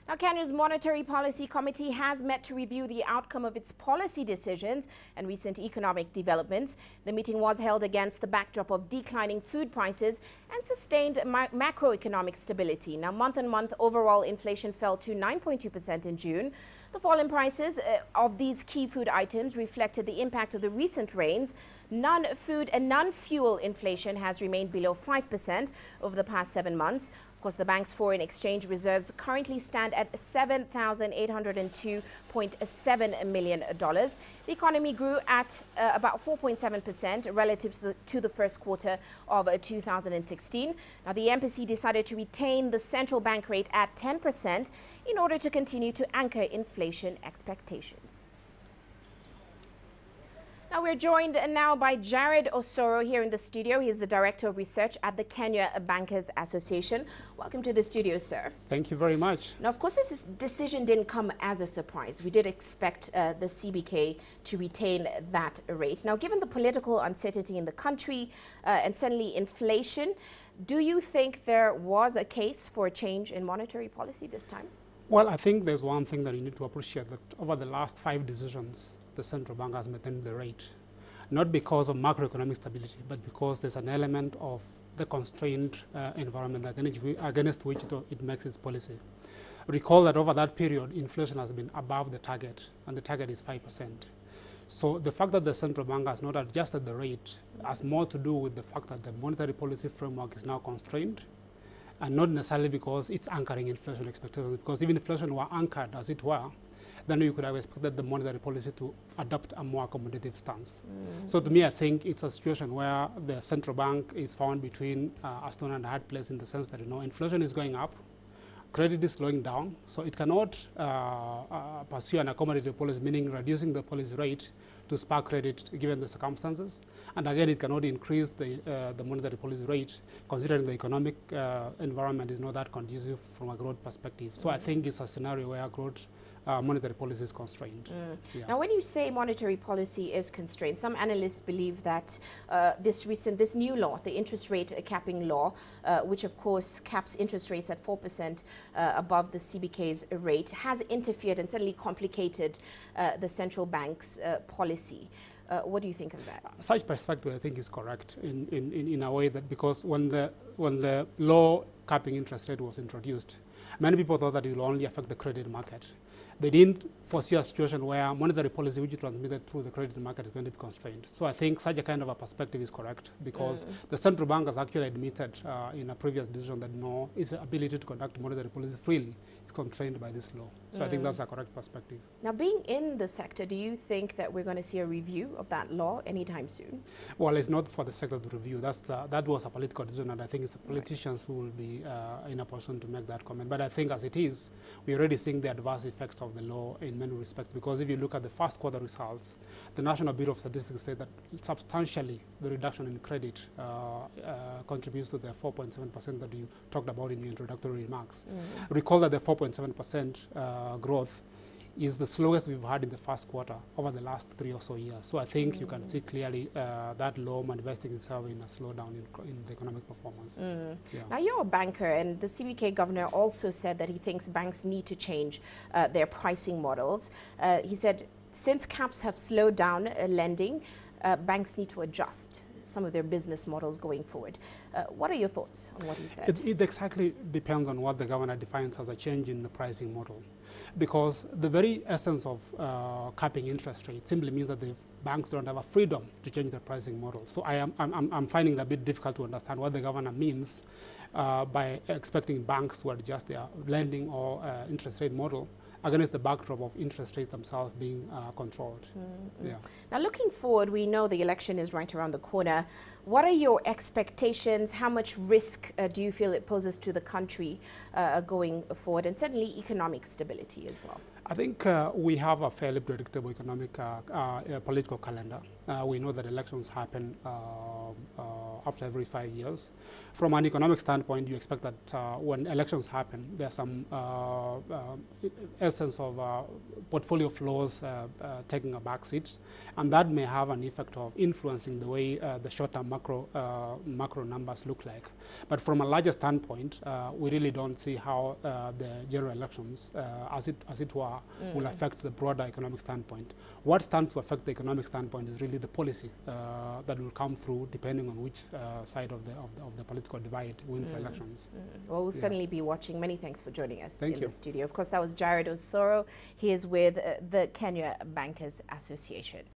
Now, Kenya's Monetary Policy Committee has met to review the outcome of its policy decisions and recent economic developments. The meeting was held against the backdrop of declining food prices and sustained macroeconomic stability. Now, month-on-month overall inflation fell to 9.2% in June. The fall in prices of these key food items reflected the impact of the recent rains. Non-food and non-fuel inflation has remained below 5% over the past 7 months. Of course, the bank's foreign exchange reserves currently stand at $7,802.7 million. The economy grew at about 4.7% relative to the first quarter of 2016. Now, the MPC decided to retain the central bank rate at 10% in order to continue to anchor inflation expectations. Now, we're joined now by Jared Osoro here in the studio. He is the Director of Research at the Kenya Bankers Association. Welcome to the studio, sir. Thank you very much. Now, of course, this decision didn't come as a surprise. We did expect the CBK to retain that rate. Now, given the political uncertainty in the country and certainly inflation, do you think there was a case for a change in monetary policy this time? Well, I think there's one thing that you need to appreciate, that over the last 5 decisions, the central bank has maintained the rate, not because of macroeconomic stability, but because there's an element of the constrained environment against which it makes its policy. Recall that over that period, inflation has been above the target, and the target is 5%. So the fact that the central bank has not adjusted the rate has more to do with the fact that the monetary policy framework is now constrained, and not necessarily because it's anchoring inflation expectations, because if inflation were anchored, as it were, then you could have expected the monetary policy to adopt a more accommodative stance. So to me, I think it's a situation where the central bank is found between a stone and a hard place, in the sense that, inflation is going up, credit is slowing down, so it cannot pursue an accommodative policy, meaning reducing the policy rate to spark credit given the circumstances. And again, it cannot increase the monetary policy rate, considering the economic environment is not that conducive from a growth perspective. So I think it's a scenario where growth monetary policy is constrained. Yeah. Now, when you say monetary policy is constrained, some analysts believe that this new law, the interest rate capping law, which of course caps interest rates at 4% above the CBK's rate, has interfered and certainly complicated the central bank's policy. What do you think of that? Such perspective, I think, is correct in a way that, because when the law capping interest rate was introduced, many people thought that it will only affect the credit market. They didn't foresee a situation where monetary policy, which is transmitted through the credit market, is going to be constrained. So I think such a kind of a perspective is correct, because the central bank has actually admitted in a previous decision that its ability to conduct monetary policy freely is constrained by this law. So I think that's a correct perspective. Now, being in the sector, do you think that we're going to see a review of that law anytime soon? Well, it's not for the sector to review. That was a political decision, and I think it's the politicians who will be in a position to make that comment. But I think as it is, we're already seeing the adverse effects of the law in many respects, because if you look at the first quarter results, the National Bureau of Statistics said that substantially the reduction in credit contributes to the 4.7% that you talked about in your introductory remarks. Recall that the 4.7% growth is the slowest we've had in the first quarter over the last 3 or so years. So I think you can see clearly that law manifesting itself in a slowdown in the economic performance. Yeah. Now, you're a banker, and the CBK governor also said that he thinks banks need to change their pricing models. He said, since caps have slowed down lending, banks need to adjust some of their business models going forward. What are your thoughts on what he said? It exactly depends on what the governor defines as a change in the pricing model, because the very essence of capping interest rates simply means that the banks don't have a freedom to change their pricing model. So I'm finding it a bit difficult to understand what the governor means by expecting banks to adjust their lending or interest rate model against the backdrop of interest rates themselves being controlled. Yeah. Now, looking forward, we know the election is right around the corner. What are your expectations? How much risk do you feel it poses to the country going forward, and certainly economic stability as well? I think we have a fairly predictable economic political calendar. We know that elections happen after every 5 years. From an economic standpoint, you expect that when elections happen, there's some essence of portfolio flows taking a backseat, and that may have an effect of influencing the way the short-term macro numbers look like. But from a larger standpoint, we really don't see how the general elections, as it were, will affect the broader economic standpoint. What stands to affect the economic standpoint is really the policy that will come through, depending on which side of the political divide wins the elections. Well, we'll certainly be watching. Many thanks for joining us Thank in you. the studio. Of course, that was Jared Osoro. He is with the Kenya Bankers Association.